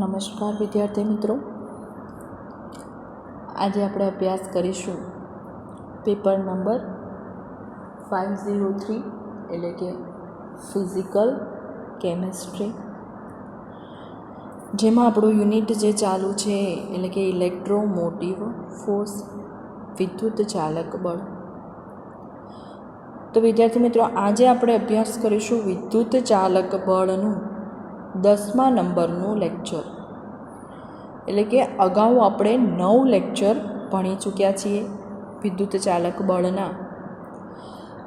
નમસ્કાર વિદ્યાર્થી મિત્રો, આજે આપણે અભ્યાસ કરીશું પેપર નંબર 503 એટલે કે ફિઝિકલ કેમેસ્ટ્રી, જેમાં આપણું યુનિટ જે ચાલુ છે એટલે કે ઇલેક્ટ્રોમોટિવ ફોર્સ, વિદ્યુત ચાલક બળ. તો વિદ્યાર્થી મિત્રો, આજે આપણે અભ્યાસ કરીશું વિદ્યુત ચાલક બળનું 10મા નંબરનું લેક્ચર. એટલે કે અગાઉ આપણે 9 લેક્ચર ભણી ચૂક્યા છીએ વિદ્યુત ચાલક બળના.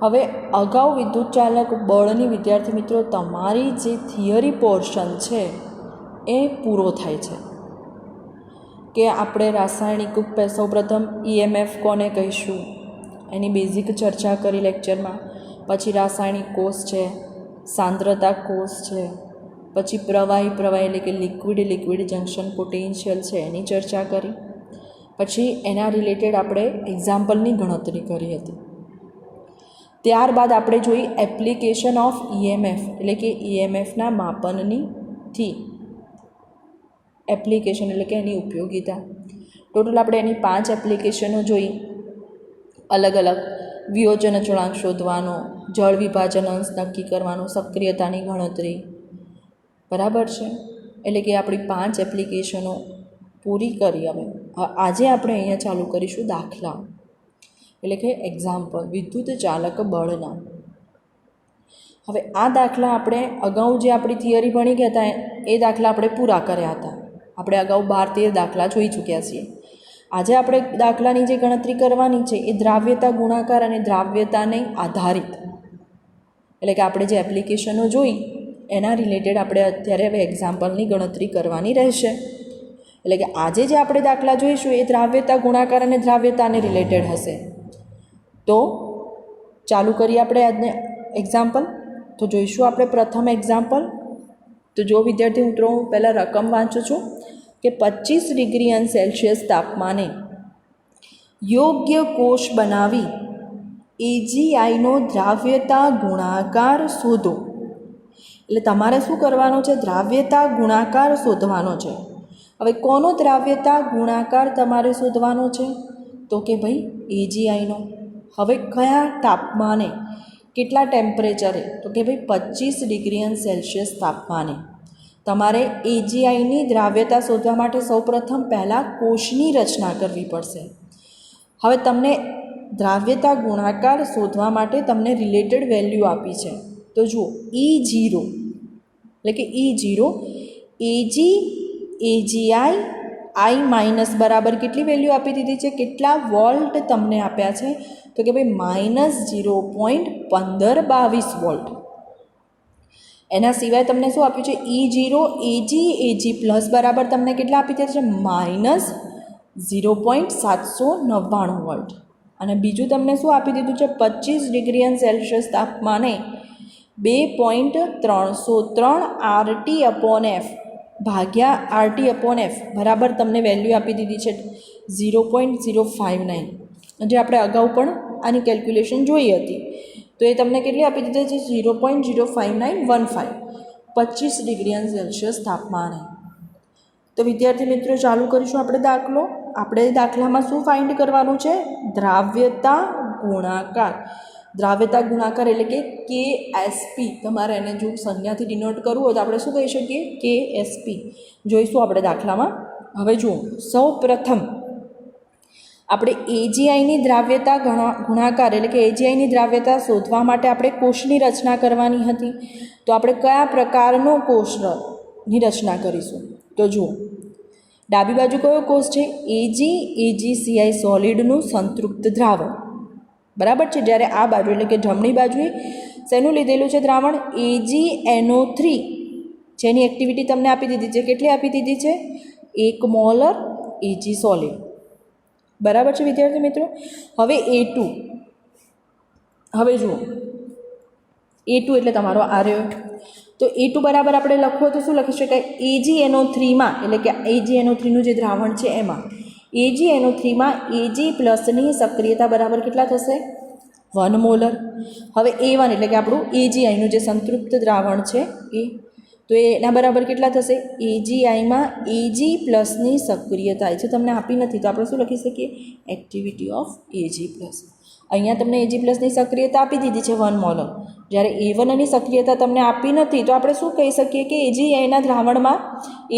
હવે અગાઉ વિદ્યુત ચાલક બળની વિદ્યાર્થી મિત્રો તમારી જે થિયરી પોર્શન છે એ પૂરો થાય છે. કે આપણે રાસાયણિક સૌપ્રથમ EMF કોને કહીશું એની બેઝિક ચર્ચા કરી લેક્ચરમાં. પછી રાસાયણિક કોષ છે, સાંદ્રતા કોષ છે, પછી પ્રવાહી એટલે કે લિક્વિડ જંક્શન પોટેન્શિયલ છે એની ચર્ચા કરી. પછી એના રિલેટેડ આપણે એક્ઝામ્પલની ગણતરી કરી હતી. ત્યારબાદ આપણે જોઈ એપ્લિકેશન ઓફ EMF એટલે કે EMFના માપનથી એપ્લિકેશન એટલે કે એની ઉપયોગિતા. ટોટલ આપણે એની 5 એપ્લિકેશનો જોઈ. અલગ અલગ વિયોજન અચળાંક શોધવાનો, જળ વિભાજન અંશ નક્કી કરવાનો, સક્રિયતાની ગણતરી. બરાબર છે, એટલે કે આપણી 5 એપ્લિકેશનો પૂરી કરી. હવે આજે આપણે અહીંયા ચાલુ કરીશું દાખલા એટલે કે એક્ઝામ્પલ વિદ્યુત ચાલક બળના. હવે આ દાખલા આપણે અગાઉ જે આપણી થિયરી ભણી ગયા હતા એ દાખલા આપણે પૂરા કર્યા હતા. આપણે અગાઉ 12-13 દાખલા જોઈ ચૂક્યા છીએ. આજે આપણે દાખલાની જે ગણતરી કરવાની છે એ દ્રાવ્યતા ગુણાકાર અને દ્રાવ્યતાને આધારિત એટલે કે આપણે જે એપ્લિકેશનો જોઈ એના રિલેટેડ આપણે અત્યારે હવે એક્ઝામ્પલની ગણતરી કરવાની રહેશે. એટલે કે આજે જે આપણે દાખલા જોઈશું એ દ્રાવ્યતા ગુણાકાર અને દ્રાવ્યતાને રિલેટેડ હશે. તો ચાલુ કરીએ આપણે આજને એક્ઝામ્પલ. તો જોઈશું આપણે પ્રથમ એક્ઝામ્પલ. તો જો વિદ્યાર્થી મિત્રો, હું પહેલાં રકમ વાંચું છું કે 25 ડિગ્રી સેલ્સિયસ તાપમાને યોગ્ય કોષ બનાવી AgIનો દ્રાવ્યતા ગુણાકાર શોધો. એટલે તમારે શું કરવાનો છે? દ્રાવ્યતા ગુણાકાર શોધવાનો છે. હવે કોનો દ્રાવ્યતા ગુણાકાર તમારે શોધવાનો છે? તો કે ભાઈ AgIનો. હવે કયા તાપમાને, કેટલા ટેમ્પરેચરે? તો કે ભાઈ 25 ડિગ્રી સેલ્સિયસ તાપમાને તમારે AgIની દ્રાવ્યતા શોધવા માટે સૌપ્રથમ પહેલાં કોષની રચના કરવી પડશે. હવે તમને દ્રાવ્યતા ગુણાકાર શોધવા માટે તમને રિલેટેડ વેલ્યુ આપી છે. તો જુઓ E0 એટલે કે E0 AgI I માઇનસ બરાબર કેટલી વેલ્યુ આપી દીધી છે? કેટલા વોલ્ટ તમને આપ્યા છે? તો કે ભાઈ -0.1522 વોલ્ટ. એના સિવાય તમને શું આપ્યું છે? E0 Ag પ્લસ બરાબર તમને કેટલા આપી દીધા છે? -0.799 વોલ્ટ. અને બીજું તમને શું આપી દીધું છે? 25 ડિગ્રી સેલ્સિયસ તાપમાને 2.303 RT/F ભાગ્યા RT/F બરાબર તમને વેલ્યુ આપી દીધી છે 0.059. જે આપણે અગાઉ પણ આની કેલ્ક્યુલેશન જોઈ હતી. તો એ તમને કેટલી આપી દીધી છે? 0.05915 25 ડિગ્રી સેલ્સિયસ તાપમાને. તો વિદ્યાર્થી મિત્રો, ચાલુ કરીશું આપણે દાખલો. આપણે દાખલામાં શું ફાઇન્ડ કરવાનું છે? દ્રાવ્યતા ગુણાકાર. દ્રાવ્યતા ગુણાકાર એટલે કે KSP. તમારે એને જો સંજ્ઞાથી ડિનોટ કરવું હોય તો આપણે શું કહી શકીએ? KSP. જોઈશું આપણે દાખલામાં. હવે જુઓ, સૌ પ્રથમ આપણે AgIની દ્રાવ્યતા ગુણાકાર એટલે કે AgIની દ્રાવ્યતા શોધવા માટે આપણે કોષની રચના કરવાની હતી. તો આપણે કયા પ્રકારનો કોષની રચના કરીશું? તો જુઓ, ડાબી બાજુ કયો કોષ છે? AgCI સોલિડનું સંતૃપ્ત દ્રાવણ. બરાબર છે. જ્યારે આ બાજુ એટલે કે જમણી બાજુએ શેનું લીધેલું છે દ્રાવણ? AgNO3. જેની એક્ટિવિટી તમને આપી દીધી છે. કેટલી આપી દીધી છે? 1 મોલર Ag સોલિડ. બરાબર છે વિદ્યાર્થી મિત્રો. હવે A2. હવે જુઓ, A2 એટલે તમારો આ રહ્યો. તો A2 બરાબર આપણે લખવું તો શું લખી શકાય? AgNO3માં એટલે કે AgNO3નું જે દ્રાવણ છે એમાં AgNO3માં Ag પ્લસની સક્રિયતા બરાબર કેટલા થશે? 1 મોલર. હવે A1 એટલે કે આપણું AgIનું જે સંતૃપ્ત દ્રાવણ છે એ તો એના બરાબર કેટલા થશે? AgIમાં Ag પ્લસની સક્રિયતા જે તમને આપી નથી તો આપણે શું લખી શકીએ? Activity of Ag plus. અહીંયા તમને Ag પ્લસની સક્રિયતા આપી દીધી છે 1 મોલર. જ્યારે A1ની સક્રિયતા તમને આપી નથી તો આપણે શું કહી શકીએ કે AgIના દ્રાવણમાં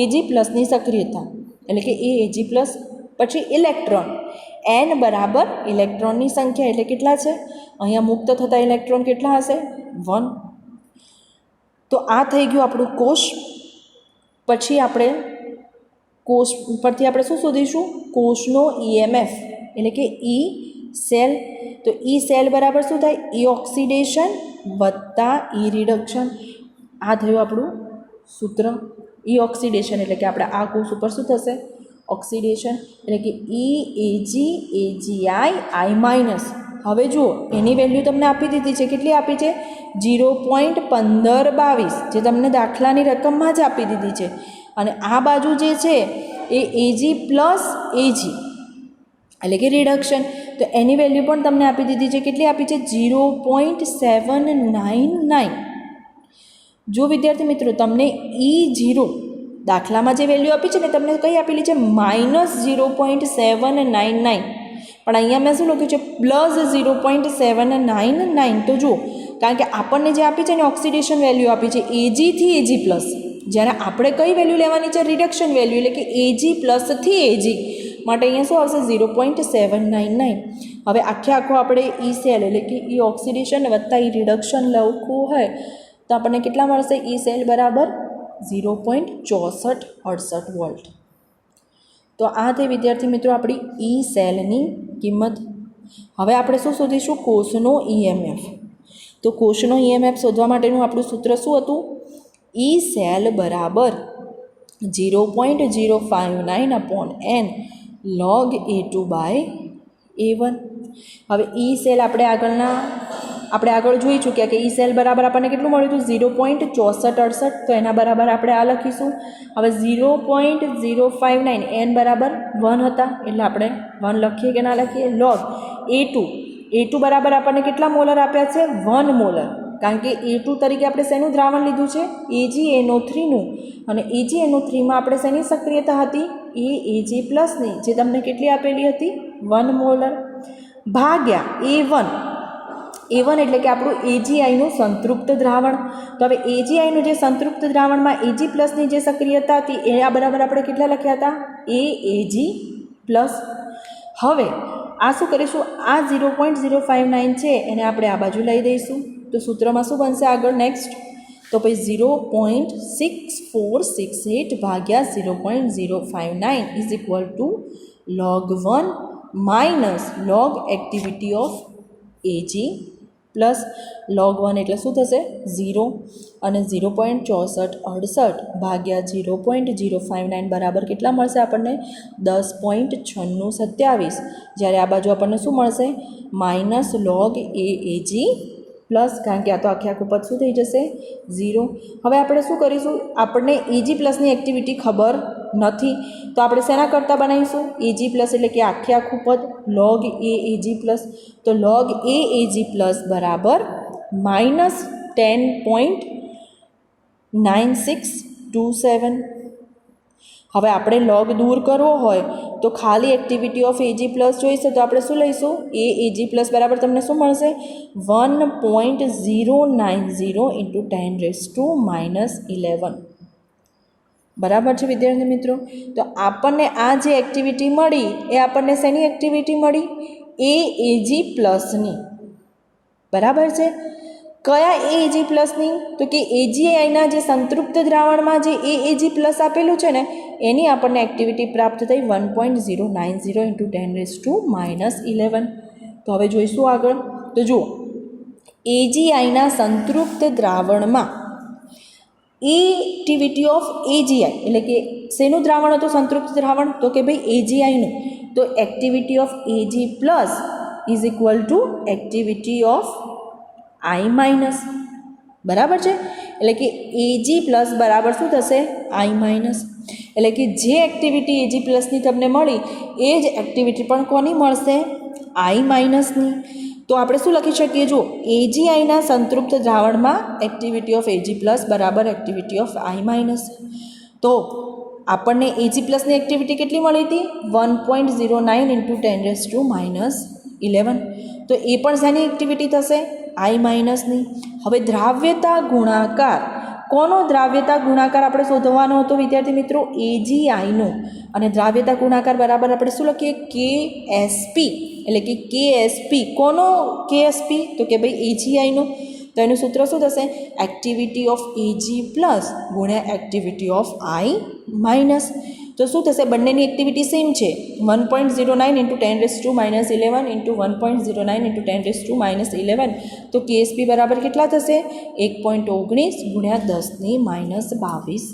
Ag પ્લસની સક્રિયતા એટલે કે એ Ag પ્લસ પછી ઇલેક્ટ્રોન n બરાબર ઇલેક્ટ્રોનની સંખ્યા એટલે કેટલા છે? અહીંયા મુક્ત થતા ઇલેક્ટ્રોન કેટલા હશે? 1. તો આ થઈ ગયું આપણું કોષ. પછી આપણે કોષ પરથી આપણે શું શોધીશું? કોષનો EMF એટલે કે E સેલ. તો E સેલ બરાબર શું થાય? E ઓક્સિડેશન વત્તા E રિડક્શન. આ થયું આપણું સૂત્ર. E ઓક્સિડેશન એટલે કે આપણે આ કોષ ઉપર શું થશે? ઓક્સિડેશન એટલે કે EAgAgI I માઇનસ. હવે જુઓ એની વેલ્યુ તમને આપી દીધી છે. કેટલી આપી છે? 0.1522 જે તમને દાખલાની રકમમાં જ આપી દીધી છે. અને આ બાજુ જે છે એ Ag પ્લસ Ag એટલે કે રિડક્શન. તો એની વેલ્યુ પણ તમને આપી દીધી છે. કેટલી આપી છે? 0.799. જો વિદ્યાર્થી મિત્રો તમને E0 દાખલામાં જે વેલ્યુ આપી છે ને તમને કઈ આપેલી છે? -0.799. પણ અહીંયા મેં શું લખ્યું છે? +0.799. તો જુઓ કારણ કે આપણને જે આપી છે ને ઓક્સિડેશન વેલ્યુ આપી છે Ag થી Ag પ્લસ. જ્યારે આપણે કઈ વેલ્યુ લેવાની છે? રિડક્શન વેલ્યુ એટલે કે Ag પ્લસથી Ag. માટે અહીંયા શું આવશે? 0.799. હવે આખો આપણે E સેલ એટલે કે E ઓક્સિડેશન વત્તા E રિડક્શન લખવું હોય તો આપણને કેટલા મળશે? E સેલ બરાબર 0.6468 વોલ્ટ. તો આ તે વિદ્યાર્થી મિત્રો આપણી E સેલની કિંમત. હવે આપણે શું શોધીશું? કોષનો EMF. તો કોષનો EMF શોધવા માટેનું આપણું સૂત્ર શું હતું? E સેલ બરાબર 0.059/n log A2/A1. હવે E સેલ આપણે આગળ જોઈ ચૂક્યા કે E સેલ બરાબર આપણને કેટલું મળ્યું હતું? 0.6468. તો એના બરાબર આપણે આ લખીશું. હવે 0.059 n બરાબર 1 હતા એટલે આપણે 1 લખીએ કે ના લખીએ? log A2 બરાબર આપણને કેટલા મોલર આપ્યા છે? 1 મોલર. કારણ કે A2 તરીકે આપણે શેનું દ્રાવણ લીધું છે? AgNO3નું. અને AgNO3માં આપણે શેની સક્રિયતા હતી? Ag પ્લસની જે તમને કેટલી આપેલી હતી? 1 મોલર ભાગ્યા A1 એટલે કે આપણું AgIનું સંતૃપ્ત દ્રાવણ. તો હવે AgIનું જે સંતૃપ્ત દ્રાવણમાં Ag પ્લસની જે સક્રિયતા હતી એ આ બરાબર આપણે કેટલા લખ્યા હતા? Ag plus. હવે આ શું કરીશું? આ 0.059 છે એને આપણે આ બાજુ લઈ દઈશું. તો સૂત્રમાં શું બનશે આગળ નેક્સ્ટ? તો પછી 0.6468 ભાગ્યા 0.059 is equal to log 1 minus log activity of Ag plus log 1 એટલે શું થશે? 0 અને 0.6468 ભાગ્યા 0.059 બરાબર કેટલા મળશે આપણને? 10.9627. જ્યારે આ બાજુ આપણને શું મળશે? Minus log Ag plus. કારણ કે આ તો આખું પદ શું થઈ જશે? 0. હવે આપણે શું કરીશું? આપણને Ag પ્લસની એક્ટિવિટી ખબર નથી તો આપણે શેના કરતાં બનાવીશું? Ag પ્લસ એટલે કે આખું પદ log Ag પ્લસ. તો log Ag પ્લસ બરાબર -10.9627. હવે આપણે log દૂર કરવો હોય તો ખાલી એક્ટિવિટી ઓફ Ag પ્લસ જોઈશે તો આપણે શું લઈશું? Ag પ્લસ બરાબર તમને શું મળશે? 1.090 × 10⁻11. બરાબર છે વિદ્યાર્થી મિત્રો? તો આપણને આ જે એક્ટિવિટી મળી એ આપણને શેની એક્ટિવિટી મળી? Ag પ્લસની. બરાબર છે? કયા Ag પ્લસની? તો કે AgIના જે સંતૃપ્ત દ્રાવણમાં જે Ag પ્લસ આપેલું છે ને એની આપણને એક્ટિવિટી પ્રાપ્ત થઈ 1.090 × 10⁻11. તો હવે જોઈશું આગળ. તો જુઓ AgIના સંતૃપ્ત દ્રાવણમાં એક્ટિવિટી ઓફ AgI એટલે કે શેનું દ્રાવણ હતું સંતૃપ્ત દ્રાવણ? તો કે ભાઈ AgIનું. તો activity of Ag plus is equal to activity of I minus. બરાબર છે? એટલે કે Ag પ્લસ બરાબર શું થશે? I minus. એટલે કે જે એક્ટિવિટી Ag પ્લસની તમને મળી એ જ એક્ટિવિટી પણ કોની મળશે? I માઇનસની. તો આપણે શું લખી શકીએ? જો AgIના સંતૃપ્ત દ્રાવણમાં એક્ટિવિટી ઓફ Ag પ્લસ બરાબર એક્ટિવિટી ઓફ I માઇનસ. તો આપણને Ag પ્લસની એક્ટિવિટી કેટલી મળી હતી? 1.09 ઇન્ટુ 10⁻⁻11. તો એ પણ શેની એક્ટિવિટી થશે? I માઇનસની. હવે દ્રાવ્યતા ગુણાકાર, કોનો દ્રાવ્યતા ગુણાકાર આપણે શોધવાનો હતો વિદ્યાર્થી મિત્રો? AgIનો. અને દ્રાવ્યતા ગુણાકાર બરાબર આપણે શું લખીએ? KSP. એટલે કે KSP કોનો KSP? તો કે ભાઈ AgIનો. તો એનું સૂત્ર શું થશે? એક્ટિવિટી ઓફ Ag પ્લસ ગુણ્યા એક્ટિવિટી ઓફ I માઇનસ. તો શું થશે? બંનેની એક્ટિવિટી સેમ છે. 1.09 ઇન્ટુ 10⁻11 ઇન્ટુ 1.09 ઇન્ટુ 10⁻11. તો KSP બરાબર કેટલા થશે? 1.19 ગુણ્યા 10⁻22.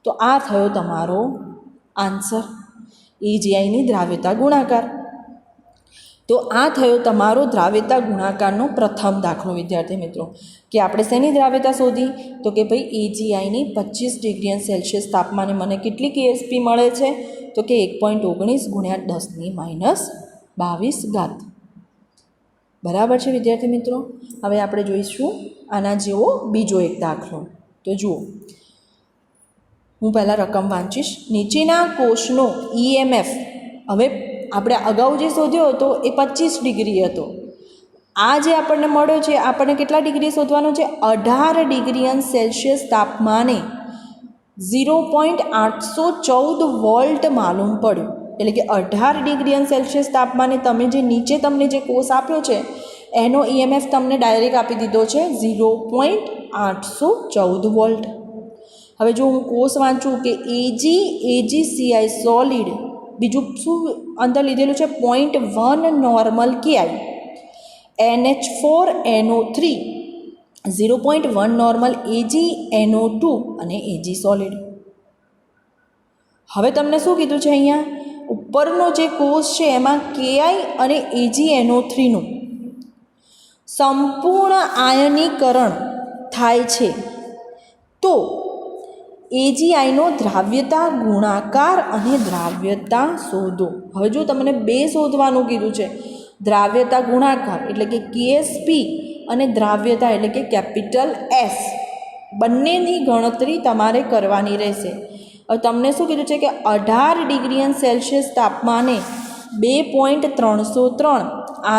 તો આ થયો તમારો આન્સર, AgIની દ્રાવ્યતા ગુણાકાર. તો આ થયો તમારો દ્રાવ્યતા ગુણાકારનો પ્રથમ દાખલો વિદ્યાર્થી મિત્રો, કે આપણે શેની દ્રાવ્યતા શોધી? તો કે ભાઈ AgIની 25 ડિગ્રી સેલ્સિયસ તાપમાને મને કેટલી KSP મળે છે? તો કે 1.19 ગુણ્યા 10⁻22. બરાબર છે વિદ્યાર્થી મિત્રો. હવે આપણે જોઈશું આના જેવો બીજો એક દાખલો. તો જુઓ, હું પહેલાં રકમ વાંચીશ. નીચેના કોષનો EMF, હવે આપણે અગાઉ જે શોધ્યો હતો એ 25 ડિગ્રી હતો. આ જે આપણને મળ્યો છે, આપણને કેટલા ડિગ્રી શોધવાનો છે? 18 ડિગ્રી સેલ્સિયસ તાપમાને 0.814 વોલ્ટ માલુમ પડ્યું. એટલે કે 18 ડિગ્રી સેલ્સિયસ તાપમાને તમે જે નીચે તમને જે કોષ આપ્યો છે એનો EMF તમને ડાયરેક્ટ આપી દીધો છે 0.814 વોલ્ટ. હવે જો હું કોષ વાંચું કે AgCI સોલિડ, બીજું શું અંદર લીધેલું છે? 0.1 normal KI, NH4NO3, 0.1 normal AgNO2 અને Ag સોલિડ. હવે તમને શું કીધું છે? અહીંયા ઉપરનો જે કોષ છે એમાં KI અને AgNO3નું સંપૂર્ણ આયનીકરણ થાય છે. તો AgIનો દ્રાવ્યતા ગુણાકાર અને દ્રાવ્યતા શોધો. હવે જો તમને બે શોધવાનું કીધું છે, દ્રાવ્યતા ગુણાકાર એટલે કે KSP અને દ્રાવ્યતા એટલે કે કેપિટલ S, બંનેની ગણતરી તમારે કરવાની રહેશે. હવે તમને શું કીધું છે કે 18 ડિગ્રી સેલ્સિયસ તાપમાને 2.303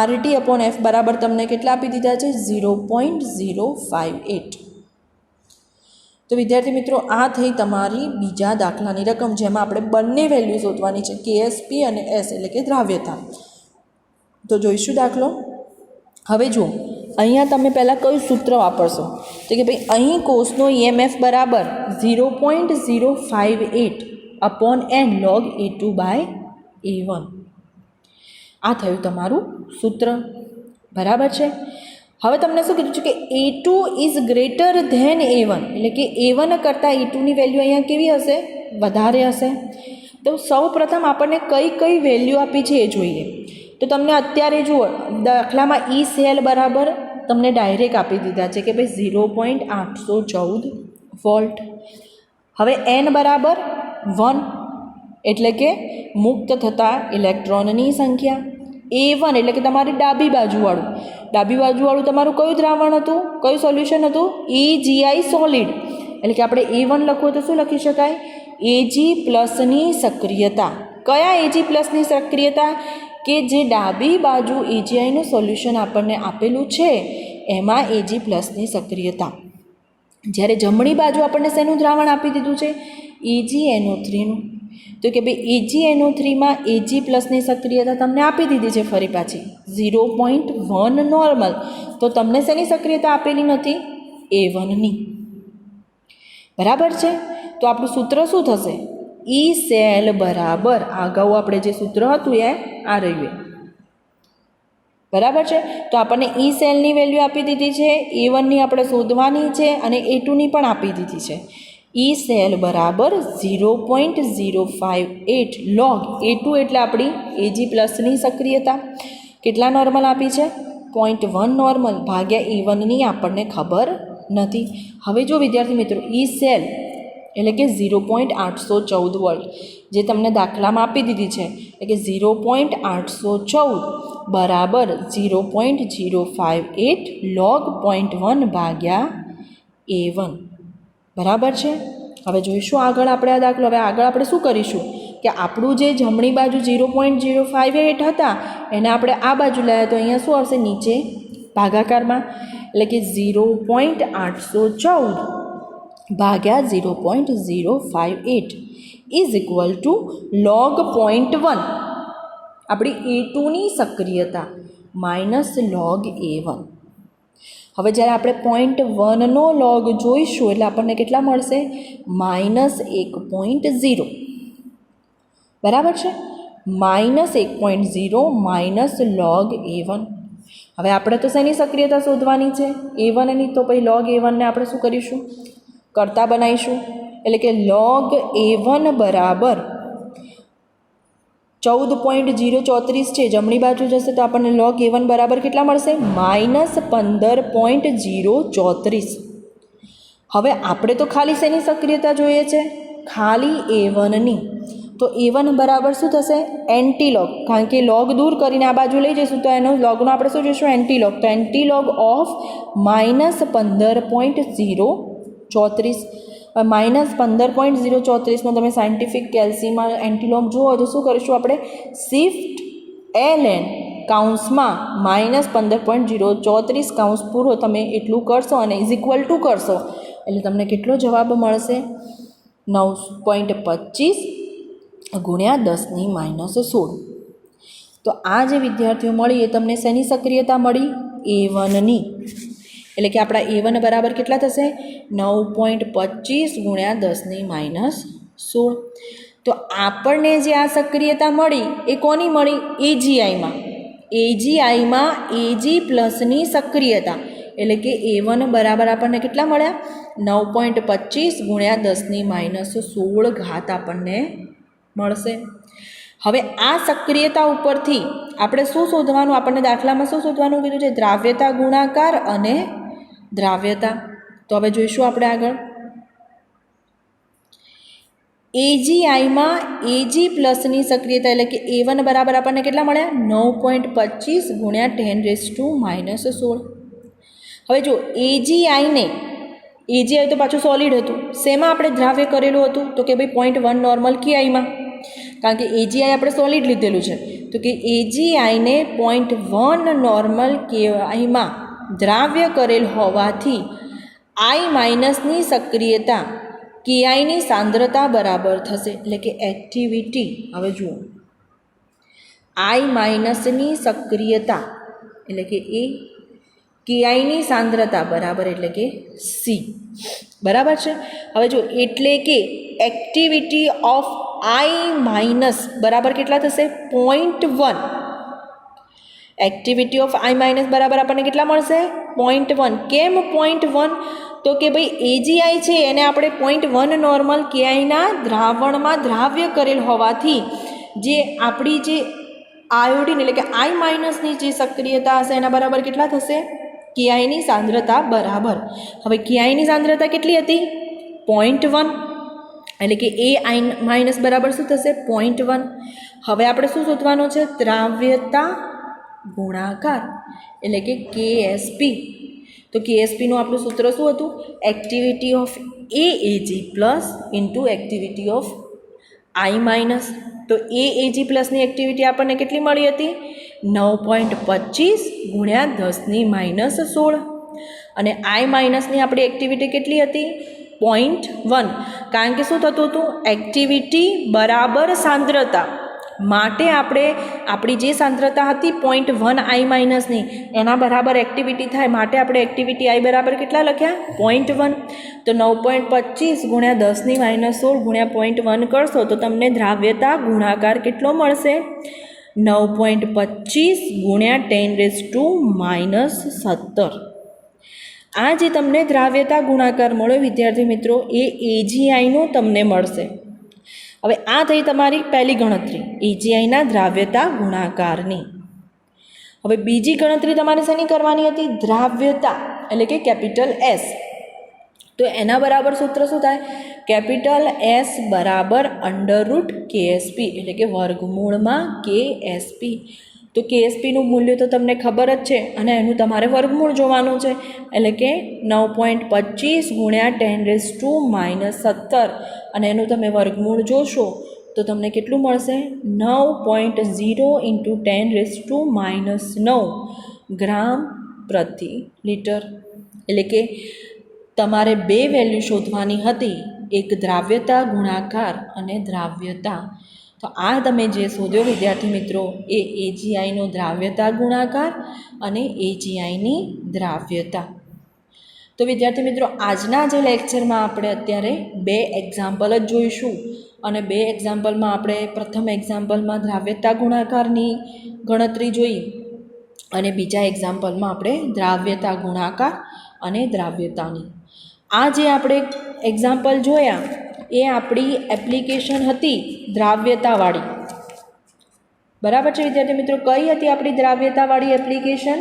RT/F બરાબર તમને કેટલા આપી દીધા છે? 0.058. તો વિદ્યાર્થી મિત્રો, આ થઈ તમારી બીજા દાખલાની રકમ, જેમાં આપણે બંને વેલ્યુ શોધવાની છે, KSP અને S એટલે કે દ્રાવ્યતા. તો જોઈશું દાખલો. હવે જુઓ, અહીંયા તમે પહેલાં કયું સૂત્ર વાપરશો? તો કે ભાઈ અહીં કોષનો EMF બરાબર 0.058/n log A2/A1. આ થયું તમારું સૂત્ર. બરાબર છે. હવે તમને શું કીધું છે કે A2 is greater than A1, એટલે કે A1 કરતાં A2ની વેલ્યુ અહીંયા કેવી હશે? વધારે હશે. તો સૌ પ્રથમ આપણને કઈ કઈ વેલ્યુ આપી છે એ જોઈએ. તો તમને અત્યારે જુઓ દાખલામાં E સેલ બરાબર તમને ડાયરેક્ટ આપી દીધા છે કે ભાઈ 0.814 વોલ્ટ. હવે N બરાબર 1 એટલે કે મુક્ત થતા ઇલેક્ટ્રોનની સંખ્યા. A1 એટલે કે તમારી ડાબી બાજુવાળું તમારું કયું દ્રાવણ હતું? કયું સોલ્યુશન હતું? AgI solid. એટલે કે આપણે A1 લખવું તો શું લખી શકાય? Ag પ્લસની સક્રિયતા. કયા Ag પ્લસની સક્રિયતા? કે જે ડાબી બાજુ AgIનું સોલ્યુશન આપણને આપેલું છે એમાં Ag પ્લસની સક્રિયતા. જ્યારે જમણી બાજુ આપણને શેનું દ્રાવણ આપી દીધું છે? AgNO3નું. તો કે ભાઈ AgNO3માં Ag પ્લસની સક્રિયતા તમને આપી દીધી છે ફરી પાછી 0.1 નોર્મલ. તો તમને શેની સક્રિયતા આપેલી નથી? A1ની. બરાબર છે. તો આપણું સૂત્ર શું થશે? E સેલ બરાબર અગાઉ આપણે જે સૂત્ર હતું એ આ રહ્યું. બરાબર છે. તો આપણને E સેલની વેલ્યુ આપી દીધી છે, A1ની આપણે શોધવાની છે અને A2ની પણ આપી દીધી છે. E સેલ બરાબર 0.058 log A2 એટલે આપણી Ag પ્લસની સક્રિયતા. કેટલા નોર્મલ આપી છે? 0.1 નોર્મલ ભાગ્યા A1ની આપણને ખબર નથી. હવે જો વિદ્યાર્થી મિત્રો E સેલ એટલે કે 0.814 વોલ્ટ જે તમને દાખલામાં આપી દીધી છે, એટલે કે 0.814 બરાબર 0.058 log 0.1 ભાગ્યા A1 બરાબર છે. હવે જોઈશું આગળ આપણે આ દાખલો. હવે આગળ આપણે શું કરીશું કે આપણું જે જમણી બાજુ 0.058 હતા એને આપણે આ બાજુ લાવ્યા તો અહીંયા શું આવશે નીચે ભાગાકારમાં, એટલે કે 0.814 ભાગ્યા 0.058 ઇઝ ઇક્વલ ટુ log 0.1 આપણી A2ની સક્રિયતા માઇનસ log A1. હવે જ્યારે આપણે 0.1નો લોગ જોઈશું એટલે આપણને કેટલા મળશે? -1.0 બરાબર છે. -1.0 માઇનસ log A1. હવે આપણે તો શેની સક્રિયતા શોધવાની છે? A1ની. તો પછી log A1ને આપણે શું કરીશું? કરતા બનાવીશું. એટલે કે log A1 બરાબર 14.034 છે, જમણી બાજુ જશે તો આપણને log A1 બરાબર કેટલા મળશે? -15.034. હવે આપણે તો ખાલી શેની સક્રિયતા જોઈએ છે? ખાલી A1ની. તો A1 બરાબર શું થશે? એન્ટીલોગ. કારણ કે લોગ દૂર કરીને આ બાજુ લઈ જઈશું તો એનો લોગનો આપણે શું જોઈશું? એન્ટીલોગ. તો એન્ટીલોગ ઓફ -15.034. -15.034 તમે સાયન્ટિફિક કેલ્સીમાં એન્ટીલોગ જુઓ તો શું કરીશું આપણે? શિફ્ટ ln કાઉન્સમાં -15.034 કાઉન્સ પૂરો તમે એટલું કરશો અને ઇઝ ઇક્વલ ટુ કરશો એટલે તમને કેટલો જવાબ મળશે? 9.25 ગુણ્યા 10⁻16. તો આ જે વિદ્યાર્થીઓ મળી એ તમને શેની સક્રિયતા મળી? A1ની. એટલે કે આપણા A1 બરાબર કેટલા થશે? 9.25 ગુણ્યા 10⁻16. તો આપણને જે આ સક્રિયતા મળી એ કોની મળી? AGIમાં. AGIમાં AG પ્લસની સક્રિયતા એટલે કે A1 બરાબર આપણને કેટલા મળ્યા? 9.25 ગુણ્યા 10⁻16 ઘાત આપણને મળશે. હવે આ સક્રિયતા ઉપરથી આપણે શું શોધવાનું? આપણને દાખલામાં શું શોધવાનું કીધું છે? દ્રાવ્યતા ગુણાકાર અને દ્રાવ્યતા. તો હવે જોઈશું આપણે આગળ. AGIમાં AG પ્લસની સક્રિયતા એટલે કે A1 બરાબર આપણને કેટલા મળ્યા? 9.25 ગુણ્યા 10⁻16. હવે જો AGIને AGI તો પાછું સોલિડ હતું. શેમાં આપણે દ્રાવ્ય કરેલું હતું? તો કે ભાઈ 0.1 નોર્મલ KIમાં. કારણ કે AGI આપણે સોલિડ લીધેલું છે તો કે AGIને 0.1 નોર્મલ KIમાં દ્રાવ્ય કરેલ હોવાથી I માઇનસની સક્રિયતા KIની સાંદ્રતા બરાબર થશે. એટલે કે એક્ટિવિટી. હવે જુઓ I માઇનસની સક્રિયતા એટલે કે એ KIની સાંદ્રતા બરાબર એટલે કે C બરાબર છે. હવે જો એટલે કે એક્ટિવિટી ઓફ I માઇનસ બરાબર કેટલા થશે? 0.1. એક્ટિવિટી ઓફ I માઇનસ બરાબર આપણને કેટલા મળશે? 0.1. કેમ 0.1? તો કે ભાઈ AGI છે એને આપણે 0.1 નોર્મલ KIના દ્રાવણમાં દ્રાવ્ય કરેલ હોવાથી જે આપણી જે આયોડિન એટલે કે I માઇનસની જે સક્રિયતા હશે એના બરાબર કેટલા થશે? KIની સાંદ્રતા બરાબર. હવે KIની સાંદ્રતા કેટલી હતી? 0.1. એટલે કે AI માઇનસ બરાબર શું થશે? 0.1. હવે આપણે શું શોધવાનું છે? દ્રાવ્યતા ગુણાકાર એટલે કે KSP. તો KSPનું આપણું સૂત્ર શું હતું? Activity of AAG plus into activity of I minus. તો AAG પ્લસની એક્ટિવિટી આપણને કેટલી મળી હતી? 9.25 ગુણ્યા 10⁻16. અને I માઇનસની આપણી એક્ટિવિટી કેટલી હતી? 0.1. કારણ કે શું થતું હતું? એક્ટિવિટી બરાબર સાંદ્રતા. માટે આપણે આપણી જે સાંદ્રતા હતી 0.1 I માઇનસની એના બરાબર એક્ટિવિટી થાય માટે આપણે એક્ટિવિટી I બરાબર કેટલા લખ્યા? 0.1. તો 9.25 ગુણ્યા 10⁻16 ગુણ્યા 0.1 કરશો તો તમને દ્રાવ્યતા ગુણાકાર કેટલો મળશે? 9.25 ગુણ્યા 10⁻17. આ જે તમને દ્રાવ્યતા ગુણાકાર મળ્યો વિદ્યાર્થી મિત્રો એ AGIનો તમને મળશે. હવે આ થઈ તમારી પહેલી ગણતરી AGIના દ્રાવ્યતા ગુણાકારની. હવે બીજી ગણતરી તમારે શેની કરવાની હતી? દ્રાવ્યતા એટલે કે કેપિટલ S. તો એના બરાબર સૂત્ર શું થાય? કેપિટલ S બરાબર √ KSP એટલે કે વર્ગમૂળમાં KSP. તો કેએસપીનું મૂલ્ય તો તમને ખબર જ છે અને એનું તમારે વર્ગમૂળ જોવાનું છે, એટલે કે 9.25 ગુણ્યા 10⁻⁻17 અને એનું તમે વર્ગમૂળ જોશો તો તમને કેટલું મળશે? 9.0 × 10⁻⁹ ગ્રામ પ્રતિ લિટર. એટલે કે તમારે બે વેલ્યુ શોધવાની હતી, એક દ્રાવ્યતા ગુણાકાર અને દ્રાવ્યતા. તો આ તમે જે શોધ્યો વિદ્યાર્થી મિત્રો એ એજીઆઈનો દ્રાવ્યતા ગુણાકાર અને એજીઆઈની દ્રાવ્યતા. તો વિદ્યાર્થી મિત્રો આજના જે લેક્ચરમાં આપણે અત્યારે બે એક્ઝામ્પલ જ જોઈશું અને બે એક્ઝામ્પલમાં આપણે પ્રથમ એક્ઝામ્પલમાં દ્રાવ્યતા ગુણાકારની ગણતરી જોઈ અને બીજા એક્ઝામ્પલમાં આપણે દ્રાવ્યતા ગુણાકાર અને દ્રાવ્યતાની. આ જે આપણે એક્ઝામ્પલ જોયા એ આપણી એપ્લિકેશન હતી દ્રાવ્યતાવાળી. બરાબર છે વિદ્યાર્થી મિત્રો? કઈ હતી આપણી દ્રાવ્યતાવાળી એપ્લિકેશન?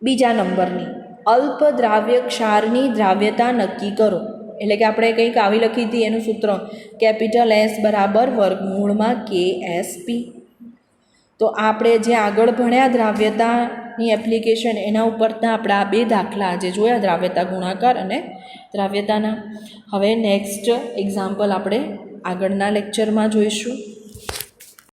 બીજા નંબરની, અલ્પ દ્રાવ્ય ક્ષારની દ્રાવ્યતા નક્કી કરો. એટલે કે આપણે કંઈક આવી લખી હતી એનું સૂત્ર S વર્ગમૂળમાં KSP. તો આપણે જે આગળ ભણ્યા દ્રાવ્યતાની એપ્લિકેશન એના ઉપરના આપણા આ બે દાખલા જે જોયા દ્રાવ્યતા ગુણાકાર અને દ્રાવ્યતાના. હવે નેક્સ્ટ એક્ઝામ્પલ આપણે આગળના લેક્ચરમાં જોઈશું.